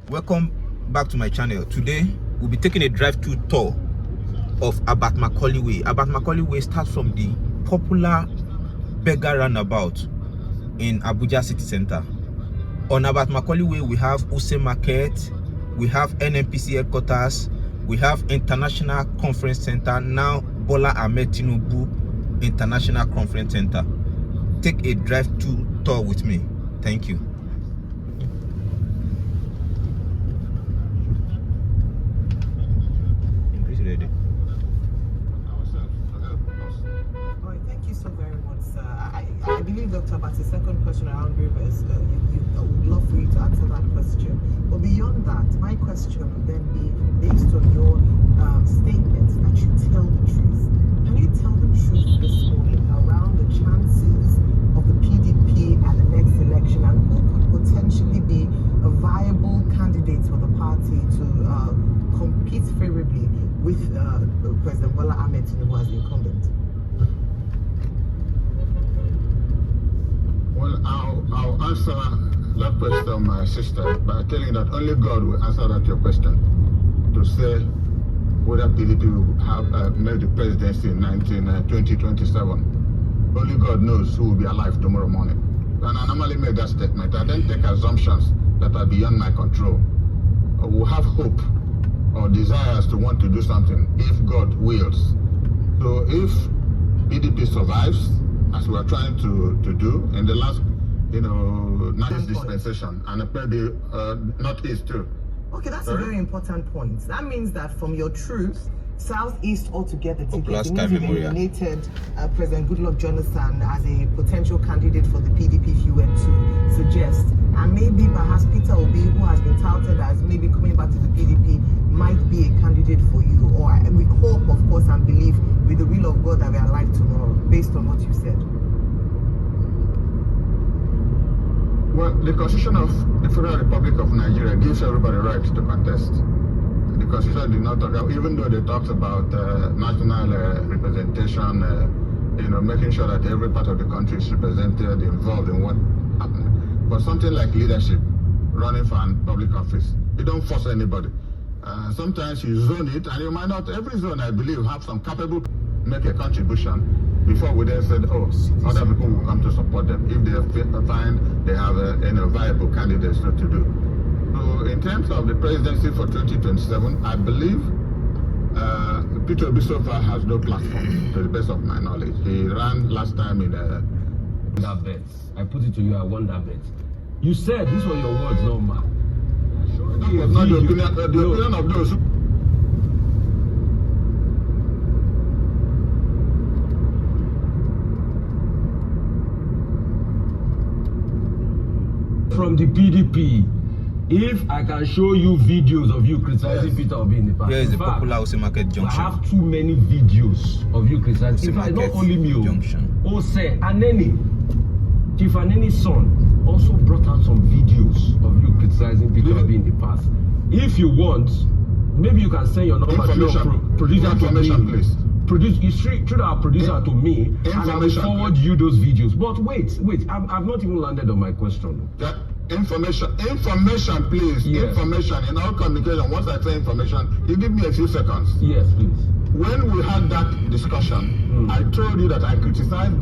Welcome back to my channel. Today we'll be taking a drive-through tour of Herbert Macaulay Way. Herbert Macaulay Way starts from the popular beggar roundabout in Abuja city center. On Herbert Macaulay Way, we have Use Market, we have NNPC headquarters, we have International Conference Center, now Bola Ahmed Tinubu International Conference Center. Take a drive-through tour with me. Thank you. Ready. Thank you so very much, sir. I believe, Dr. But the second question around rivers, I would love for you to answer that question. But beyond that, my question would then be based on your statements that you tell the truth. Can you tell the truth this morning around the chances of the PDP at the next election and who could potentially be a viable candidate for the party to compete favorably with President Bola Ahmed Tinubu as incumbent? Well, I'll answer that question, my sister, by telling you that only God will answer that your question. To say whether PDP will have made the presidency in 2027. Only God knows who will be alive tomorrow morning. And I normally make that statement. I don't take assumptions that are beyond my control. We'll have hope or desires to want to do something if God wills. So if PDP survives, as we are trying to do in the last, nice dispensation, and maybe Northeast too. Okay, that's a very important point. That means that from your truth, Southeast altogether ticket, it means you've eliminated President Goodluck Jonathan as a potential candidate for the PDP if you were to suggest. And maybe perhaps Peter Obi, who has been touted as maybe coming back to the PDP, might be a candidate for you. Or we hope, of course, and believe with the will of God that we are alive tomorrow, based on what you said. Well, the Constitution of the Federal Republic of Nigeria gives everybody right to contest. The Constitution did not talk, even though they talked about national representation, making sure that every part of the country is represented, involved in what happened. But something like leadership, running for public office, you don't force anybody. Sometimes you zone it, and you might not, every zone, I believe, have some capable make a contribution before we then said, other people will come to support them if they find they have viable candidates to do. So in terms of the presidency for 2027, I believe Peter Obi so far has no platform, to the best of my knowledge. He ran last time in that bet. I put it to you, I won that bet. You said, these were your words, no man. That was not the opinion of those who... From the PDP, if I can show you videos of you criticizing Peter Obi in the past. Here is the popular Use Market Junction. I have too many videos of you criticizing. In fact, not only me, Ose Aneni, Chief Aneni's son, also brought out some videos of you criticizing Peter Obi in the past. If you want, maybe you can send your number to your producer to me. Please. You should have producer to me, and I will forward you those videos. But wait, I've not even landed on my question. That information, please. Yes. Information in all communication. Once I say information, you give me a few seconds. Yes, please. When we had that discussion, I told you that I criticized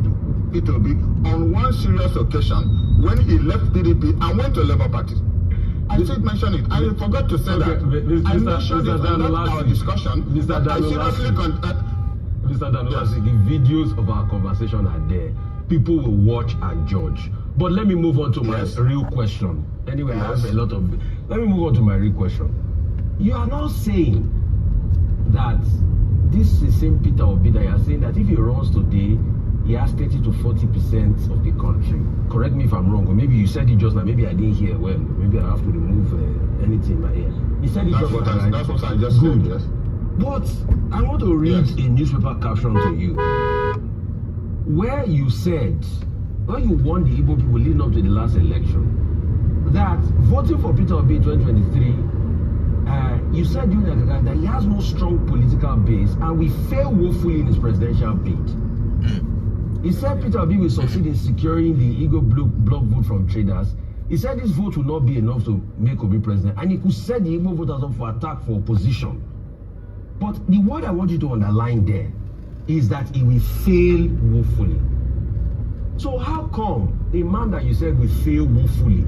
Peter Obi on one serious occasion when he left PDP and went to Labour Party. I did mention it. I forgot to say that. I mentioned it in our discussion. Mr. Danolasi, the videos of our conversation are there. People will watch and judge. But let me move on to my real question. Anyway, I have a lot of... Let me move on to my real question. You are now saying that this is the same Peter Obi that you are saying that if he runs today, he has 30 to 40% of the country. Correct me if I'm wrong, or maybe you said it just now. Maybe I didn't hear well. Maybe I have to remove anything in my ear. You said it just now. That's what I just said, yes. But I want to read a newspaper caption to you, where you said, when you won the Igbo people leading up to the last election, that voting for Peter Obi in 2023, you said during that he has no strong political base and we fail woefully in his presidential bid. He said Peter Obi will succeed in securing the Igbo block vote from traders He said this vote will not be enough to make Obi president, and he could set the Igbo voters up for attack for opposition. But the word I want you to underline there is that he will fail woefully. So how come a man that you said will fail woefully,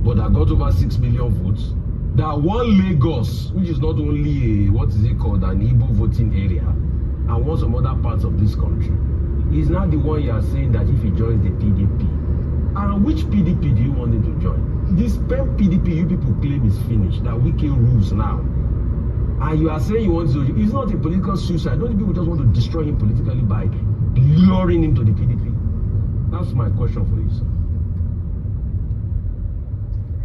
but that got over 6 million votes, that won Lagos, which is not only an Igbo voting area, and won some other parts of this country, is now the one you are saying that if he joins the PDP. And which PDP do you want him to join? This PDP you people claim is finished, that Wike rules now. And you are saying you want to, it's not a political suicide. Don't people just want to destroy him politically by luring him to the PDP? That's my question for you, sir.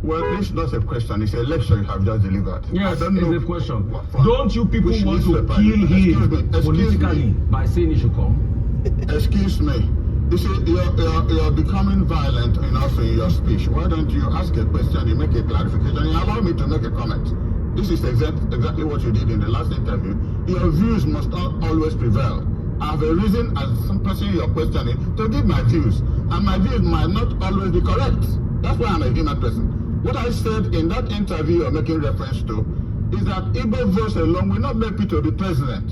Well, this is not a question, it's a lecture you have just delivered. Yes, it's a question. Don't you people want to kill him politically by saying he should come? Excuse me. You see, you're becoming violent enough in your speech. Why don't you ask a question, you make a clarification, you allow me to make a comment? This is exactly what you did in the last interview. Your views must not always prevail. I have a reason, as some person you're questioning, to give my views. And my views might not always be correct. That's why I'm a human person. What I said in that interview you're making reference to is that Igbo votes alone will not make Peter be president.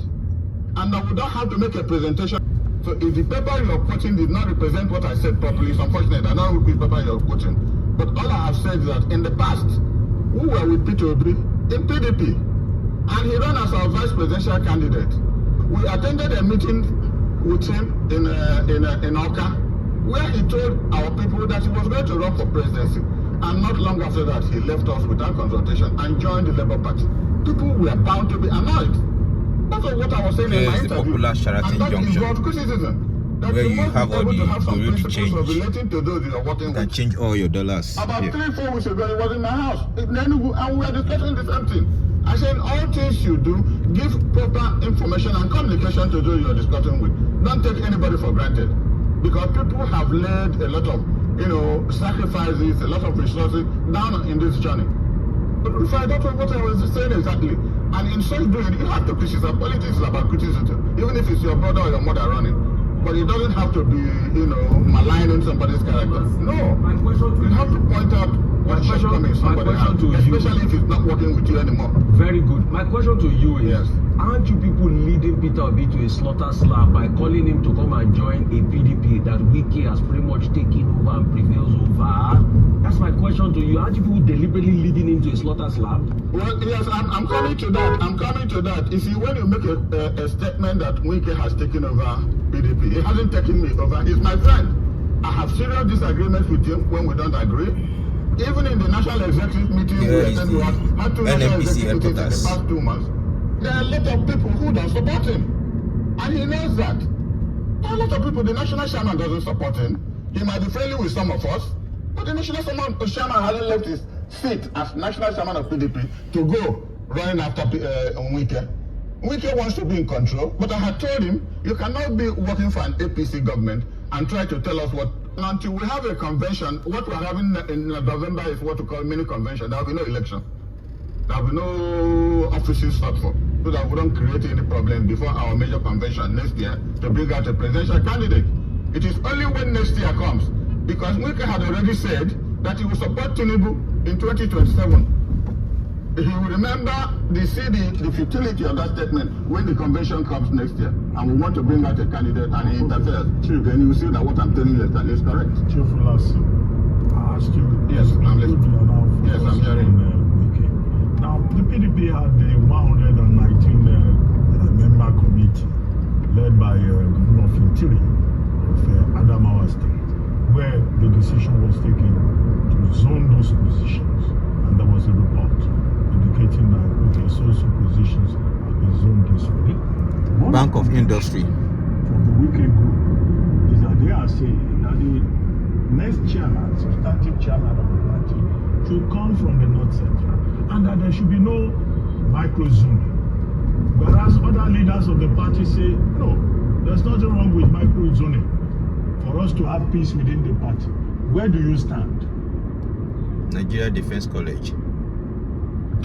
And I would not have to make a presentation. So if the paper you're quoting did not represent what I said properly, it's unfortunate. I don't know which paper you're quoting. But all I have said is that in the past, we were with Peter Obi in PDP. And he ran as our vice presidential candidate. We attended a meeting with him in Oka, where he told our people that he was going to run for presidency. And not long after that, he left us without consultation and joined the Labour Party. People were bound to be annoyed. That's what I was saying in my interview. Popular Sheraton and that Junction, is what criticism. That where you have have all the have some Bureau de principles change. of relating to those you are working You can with. change all your dollars. About here. 3-4 weeks ago, he was in my house in Enugu, and we were discussing the same thing. I said, all things you do, give proper information and communication to those you are discussing with. Don't take anybody for granted. Because people have laid a lot of, sacrifices, a lot of resources down in this journey. But if I don't know what I was saying exactly, and in so doing, you have to criticize. Politics is about criticism, even if it's your brother or your mother running. But it doesn't have to be, maligning somebody's character. No, you have to point out what shortcomings somebody has, especially if it's not working with you anymore. Very good. My question to you is, Yes. aren't you people leading Peter Obi to a slaughter slab by calling him to come and join a PDP that Wike has pretty much taken over and prevails over? That's my question to you. Aren't you people deliberately leading him to a slaughter slab? Well, yes, I'm coming to that. I'm coming to that. You see, when you make a statement that Wike has taken over PDP, he hasn't taken me over. He's my friend. I have serious disagreements with him when we don't agree. Even in the national executive meeting, we had two national executive meetings in the past 2 months. There are a lot of people who don't support him. And he knows that. There are a lot of people, the national chairman doesn't support him. He might be friendly with some of us, but the national chairman hasn't left his seat as national chairman of PDP to go running after Wike. Wike wants to be in control, but I had told him, you cannot be working for an APC government and try to tell us what. Until we have a convention, what we're having in November is what we call mini convention. There will be no election. There will be no offices sought for, so that we don't create any problem before our major convention next year to bring out a presidential candidate. It is only when next year comes, because Wike had already said that he will support Tinubu in 2027. He will remember the futility of that statement when the convention comes next year, and we want to bring out a candidate and he interferes. Then you will see that what I'm telling you is correct. Chief Lassie, I asked you. Yes, I'm listening. Yes, I'm hearing. Now, the PDP had a 119 member committee led by Governor of Interior of Adamawa State, where the decision was taken to zone those positions, and there was a report indicating that so positions have been zoned this way. Bank of Industry. From the Wike group is that they are saying that the next chairman, substantive chairman of the party, should come from the North Central, and that there should be no micro-zoning. Whereas other leaders of the party say, no, there's nothing wrong with micro-zoning for us to have peace within the party. Where do you stand? Nigeria Defense College.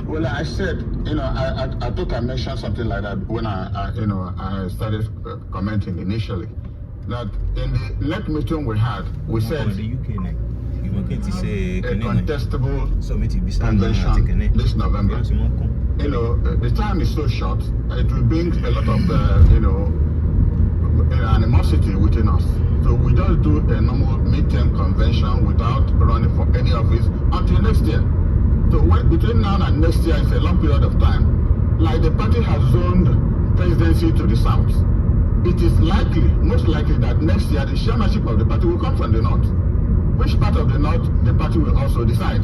Well, I said, I thought I mentioned something like that when I started commenting initially. That in the next meeting we had, we said, the UK next. Smoking to say a contestable convention this November. You know, the time is so short. It will bring a lot of, animosity within us. So we just do a normal midterm convention without running for any office until next year. So between now and next year is a long period of time. Like the party has zoned presidency to the south. It is likely, most likely, that next year the chairmanship of the party will come from the north. Which part of the north the party will also decide.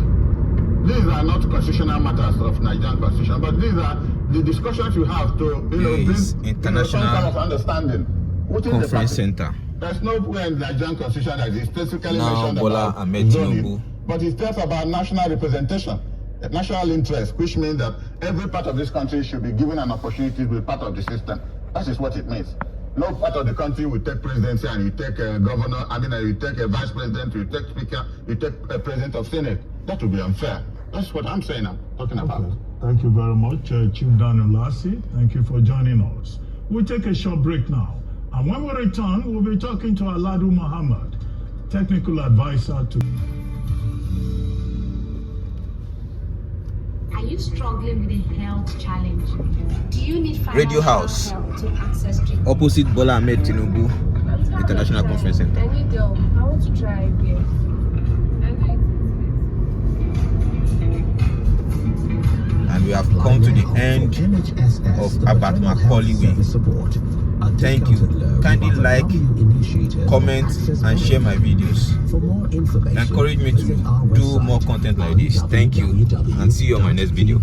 These are not constitutional matters of Nigerian constitution, but these are the discussions you have to, bring international some kind of understanding within the conference party. center. There's nowhere in the Nigerian constitution that is specifically Now, mentioned Bola about Ahmed zoning, Tinubu. but it talks about national representation, national interest, which means that every part of this country should be given an opportunity to be part of the system. That is what it means. No part of the country will take presidency and you take a governor, you take a vice president, you take speaker, you take a president of senate. That would be unfair. That's what I'm saying, I'm talking about. Okay. Thank you very much, Chief Daniel Lassie. Thank you for joining us. We'll take a short break now. And when we return, we'll be talking to Aladu Muhammad, technical advisor to... Are you struggling with a health challenge? Do you need Radio financial House. help to access treatment? Opposite Bola Ahmed Tinubu International Conference Center. I need help. I want to try IVF. And we have come to the end of Herbert Macaulay Way. Thank you. Kindly like, comment, and share my videos. Encourage me to do more content like this. Thank you, and see you on my next video.